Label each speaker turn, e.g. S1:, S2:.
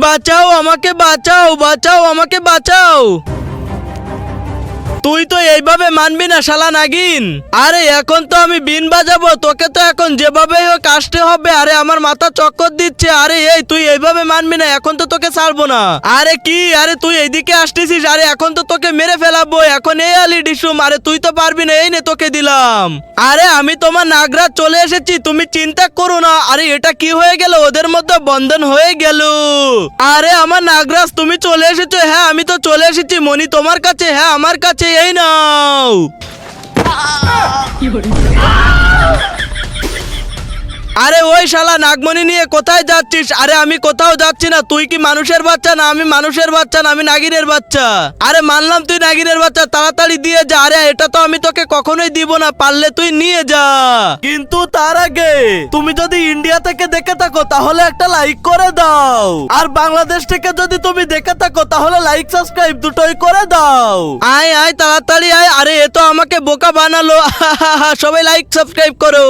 S1: বাঁচাও আমাকে, বাঁচাও বাঁচাও আমাকে, বাঁচাও। তুই তো এইভাবে মানবি না শালা নাগিন। আরে এখন তো আমি বিন বাজাবো, তোকে তো এখন যেভাবে হোক আসতে হবে। আরে আমার মাথা চক্কর দিচ্ছে। আরে এই তুই এইভাবে মানবি না, এখন তো তোকে ছাড়বো না। আরে কি, আরে তুই এইদিকে আসতেছিস? আরে এখন তো তোকে মেরে ফেলাবো। এখন এই আলি ডিসুম, আরে তুই তো পারবি না, এই নে তোকে দিলাম। আরে আমি তোমার নাগরাজ চলে এসেছি, তুমি চিন্তা করো না। আরে এটা কি হয়ে গেল, ওদের মধ্যে বন্ধন হয়ে গেল। আরে আমার নাগরাজ তুমি চলে এসেছো? হ্যাঁ আমি তো চলে এসেছি। মনি তোমার কাছে? হ্যাঁ আমার কাছে, এই নাও। আরে ওই শালা নাগমণি নিয়ে কোথায় যাচ্ছিস? আরে আমি কোথাও যাচ্ছি না। তুই কি মানুষের বাচ্চা? না আমি মানুষের বাচ্চা না, আমি নাগিনের বাচ্চা। আরে মানলাম তুই নাগিনের বাচ্চা, তাড়াতাড়ি দিয়ে যা। আরে এটা তো আমি তোকে কখনোই দিব না, পারলে তুই নিয়ে যা। কিন্তু তার আগে তুমি যদি ইন্ডিয়া থেকে দেখে থাকো তাহলে একটা লাইক করে দাও, আর বাংলাদেশ থেকে যদি তুমি দেখে থাকো তাহলে লাইক সাবস্ক্রাইব দুটোই করে দাও। আয় আয় তাড়াতাড়ি আয়। আরে এ তো আমাকে বোকা বানালো। সবাই লাইক সাবস্ক্রাইব করো।